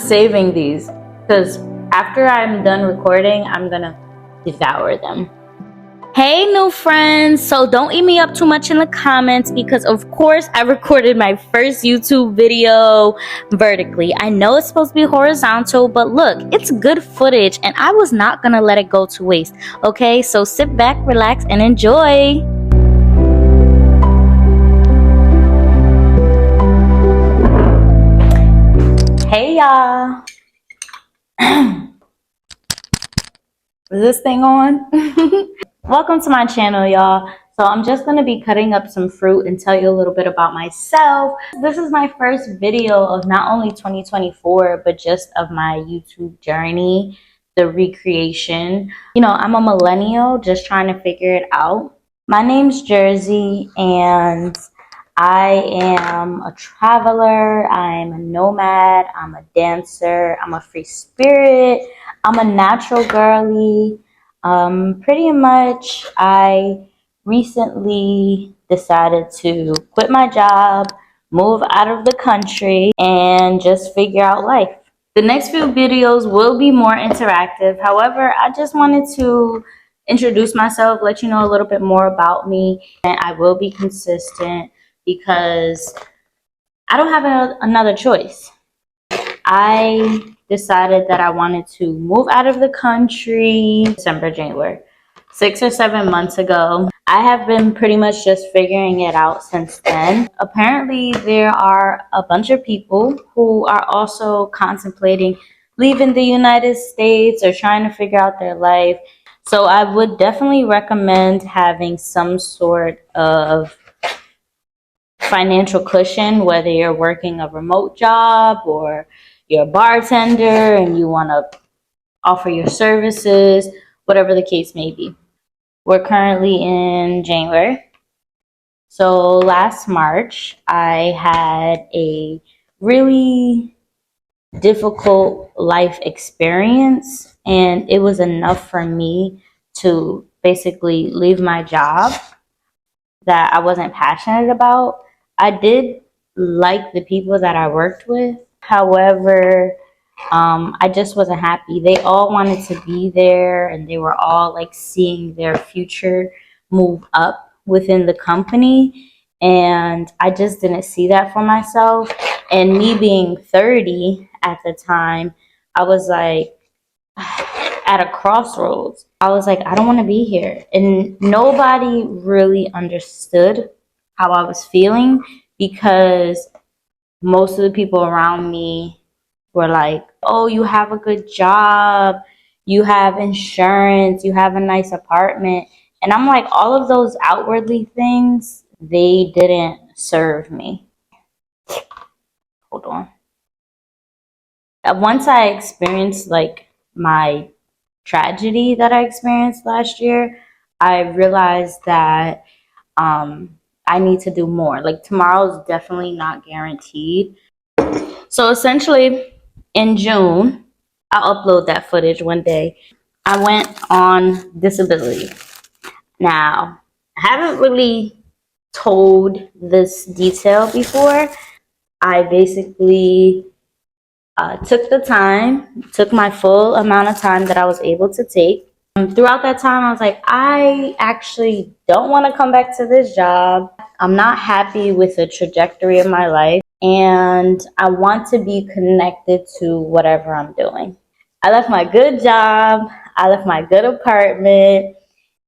saving these because after I'm done recording, I'm gonna devour them. Hey new friends, so don't eat me up too much in the comments because of course I recorded my first YouTube video vertically. I know it's supposed to be horizontal, but look, it's good footage and I was not gonna let it go to waste. Okay, so sit back, relax, and enjoy. Hey y'all. Is this thing on? Welcome to my channel, y'all. So I'm just going to be cutting up some fruit and tell you a little bit about myself. This is my first video of not only 2024, but just of my YouTube journey, the recreation. You know, I'm a millennial just trying to figure it out. My name's Jersey and I am a traveler, I'm a nomad, I'm a dancer, I'm a free spirit, I'm a natural girly. Pretty much, I recently decided to quit my job, move out of the country, and just figure out life. The next few videos will be more interactive. However, I just wanted to introduce myself, let you know a little bit more about me, and I will be consistent because I don't have another choice. I decided that I wanted to move out of the country December, January, 6 or 7 months ago. I have been pretty much just figuring it out since then. Apparently, there are a bunch of people who are also contemplating leaving the United States or trying to figure out their life. So I would definitely recommend having some sort of financial cushion, whether you're working a remote job or you're a bartender and you want to offer your services, whatever the case may be. We're currently in January. So last March, I had a really difficult life experience, and it was enough for me to basically leave my job that I wasn't passionate about. I did like the people that I worked with. However, I just wasn't happy. They all wanted to be there and they were all like seeing their future move up within the company. And I just didn't see that for myself. And me being 30 at the time, I was like at a crossroads. I was like, I don't want to be here. And nobody really understood how I was feeling because most of the people around me were like, oh, you have a good job, you have insurance, you have a nice apartment. And I'm like, all of those outwardly things, they didn't serve me. Hold on. Once I experienced like my tragedy that I experienced last year, I realized that I need to do more. Like tomorrow's definitely not guaranteed. So essentially in June, I'll upload that footage one day. I went on disability. Now, I haven't really told this detail before. I basically took my full amount of time that I was able to take. Throughout that time, I was like, I actually don't want to come back to this job. I'm not happy with the trajectory of my life, and I want to be connected to whatever I'm doing. I left my good job, I left my good apartment,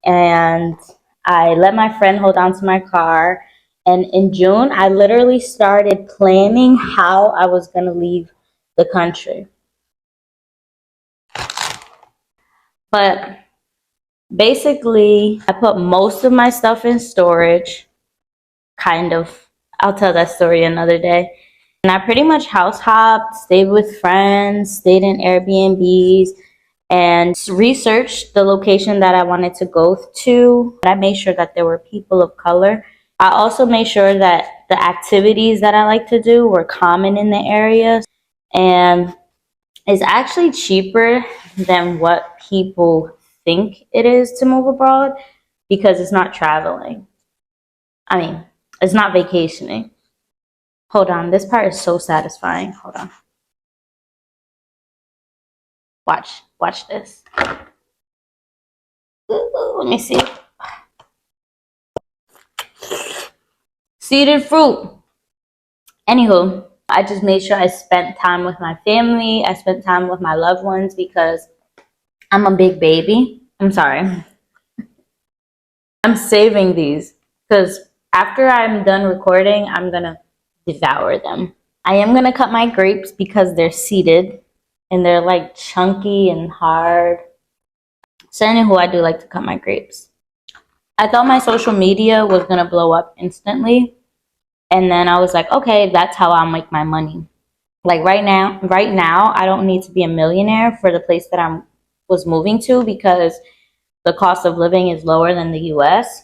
and I let my friend hold on to my car. And in June, I literally started planning how I was going to leave the country. But basically, I put most of my stuff in storage, kind of. I'll tell that story another day. And I pretty much house hopped, stayed with friends, stayed in Airbnbs, and researched the location that I wanted to go to. I made sure that there were people of color. I also made sure that the activities that I like to do were common in the area. And it's actually cheaper than what people think it is to move abroad because it's not traveling. I mean, it's not vacationing. Hold on, this part is so satisfying. Hold on. Watch this. Let me see. Seeded fruit. Anywho, I just made sure I spent time with my family. I spent time with my loved ones because I'm a big baby. I'm sorry. I'm saving these because after I'm done recording, I'm gonna devour them. I am gonna cut my grapes because they're seeded and they're like chunky and hard. So anywho, I do like to cut my grapes. I thought my social media was gonna blow up instantly. And then I was like, okay, that's how I'll make my money. Like right now, I don't need to be a millionaire for the place that I was moving to because the cost of living is lower than the US.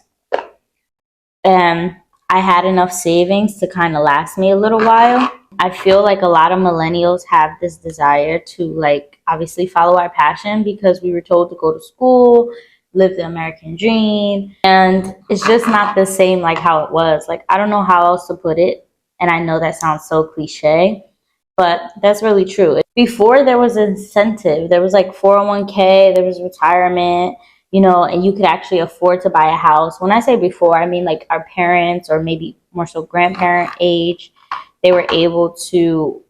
And I had enough savings to kind of last me a little while. I feel like a lot of millennials have this desire to like obviously follow our passion because we were told to go to school, live the American dream, and it's just not the same like how it was. Like I don't know how else to put it, and I know that sounds so cliche, but that's really true. Before there was incentive, there was like 401k, there was retirement, you know, and you could actually afford to buy a house. When I say before, I mean like our parents or maybe more so grandparent age, they were able to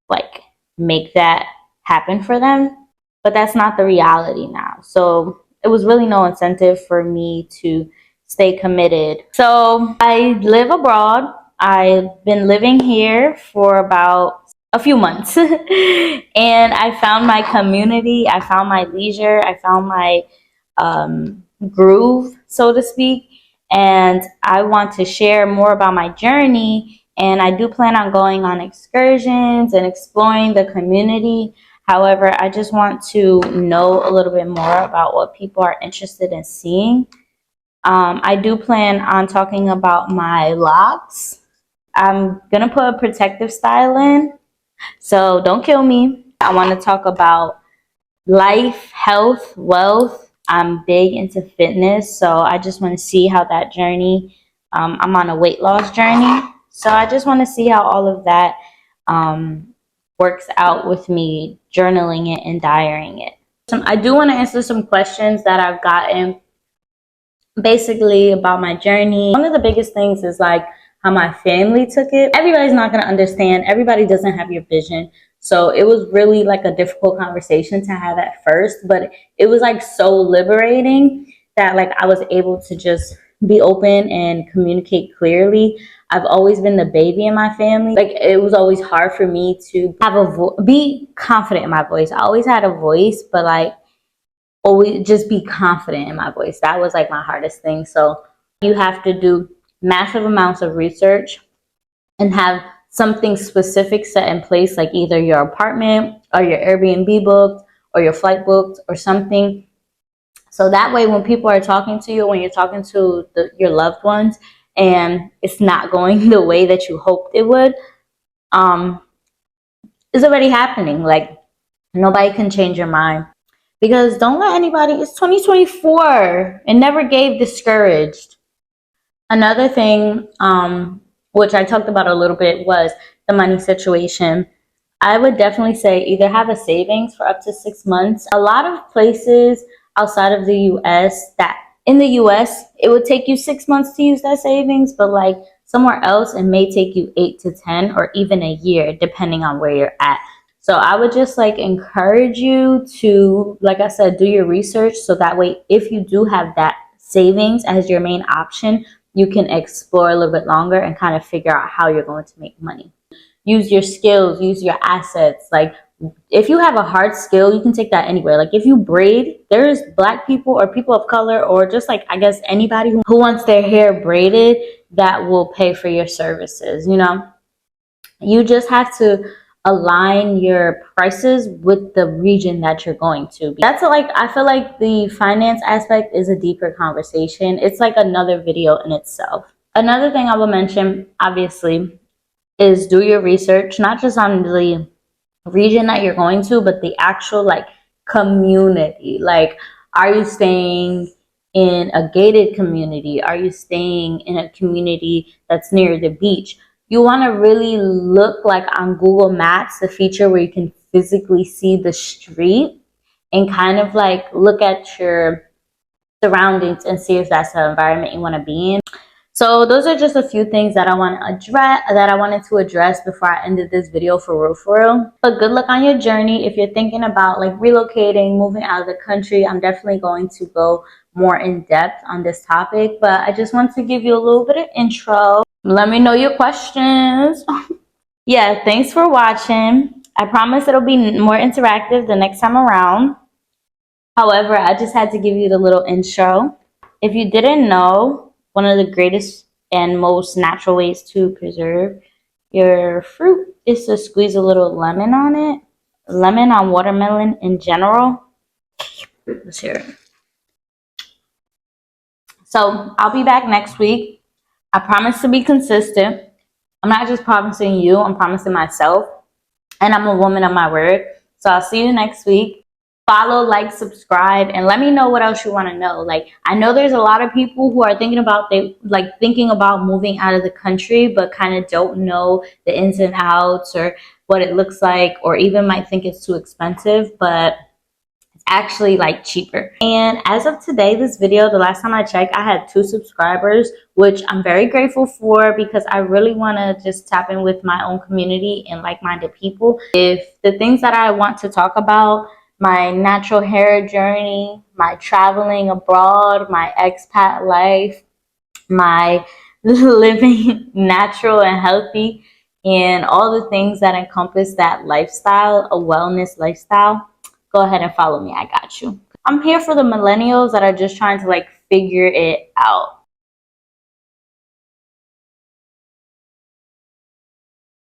like make that happen for them. But that's not the reality now. So it was really no incentive for me to stay committed. So I live abroad. I've been living here for about a few months and I found my community. I found my leisure. I found my groove, so to speak. And I want to share more about my journey. And I do plan on going on excursions and exploring the community. However, I just want to know a little bit more about what people are interested in seeing. I do plan on talking about my locks. I'm going to put a protective style in, so don't kill me. I want to talk about life, health, wealth. I'm big into fitness, so I just want to see how that journey, I'm on a weight loss journey. So I just want to see how all of that works out with me journaling it and diarying it. I do want to answer some questions that I've gotten basically about my journey. One of the biggest things is like how my family took it. Everybody's not going to understand. Everybody doesn't have your vision. So it was really like a difficult conversation to have at first, but it was like so liberating that like I was able to just be open and communicate clearly. I've always been the baby in my family. Like it was always hard for me to have be confident in my voice. I always had a voice, but like always just be confident in my voice. That was like my hardest thing. So you have to do massive amounts of research and have something specific set in place, like either your apartment or your Airbnb booked or your flight booked or something. So that way when people are talking to you, when you're talking to your loved ones and it's not going the way that you hoped it would, it's already happening. Like nobody can change your mind. Because don't let anybody, it's 2024 and never gave discouraged. Another thing, which I talked about a little bit, was the money situation. I would definitely say either have a savings for up to 6 months. A lot of places outside of the US, that in the US, it would take you 6 months to use that savings, but like somewhere else, it may take you 8 to 10 or even a year, depending on where you're at. So I would just like encourage you to, like I said, do your research so that way if you do have that savings as your main option, you can explore a little bit longer and kind of figure out how you're going to make money. Use your skills, use your assets. Like if you have a hard skill, you can take that anywhere. Like if you braid, there's Black people or people of color or just like, I guess, anybody who wants their hair braided that will pay for your services, you know? You just have to align your prices with the region that you're going to. That's like, I feel like the finance aspect is a deeper conversation. It's like another video in itself. Another thing I will mention, obviously, is do your research, not just on the region that you're going to, but the actual like community. Like, are you staying in a gated community? Are you staying in a community that's near the beach? You want to really look like on Google Maps, the feature where you can physically see the street, and kind of like look at your surroundings and see if that's the environment you want to be in. So those are just a few things that I want to address, that I wanted to address before I ended this video for real, for real. But good luck on your journey. If you're thinking about like relocating, moving out of the country, I'm definitely going to go more in depth on this topic. But I just want to give you a little bit of intro. Let me know your questions. Yeah, thanks for watching. I promise it'll be more interactive the next time around. However, I just had to give you the little intro. If you didn't know, one of the greatest and most natural ways to preserve your fruit is to squeeze a little lemon on it. Lemon on watermelon in general. Let's hear it. So I'll be back next week. I promise to be consistent. I'm not just promising you, I'm promising myself. And I'm a woman of my word. So I'll see you next week. Follow, like, subscribe, and let me know what else you want to know. Like, I know there's a lot of people who are thinking about moving out of the country, but kind of don't know the ins and outs or what it looks like, or even might think it's too expensive, but it's actually like cheaper. And as of today, this video, the last time I checked, I had 2 subscribers, which I'm very grateful for, because I really want to just tap in with my own community and like-minded people. If the things that I want to talk about, my natural hair journey, my traveling abroad, my expat life, my living natural and healthy, and all the things that encompass that lifestyle, a wellness lifestyle, go ahead and follow me. I got you. I'm here for the millennials that are just trying to like figure it out.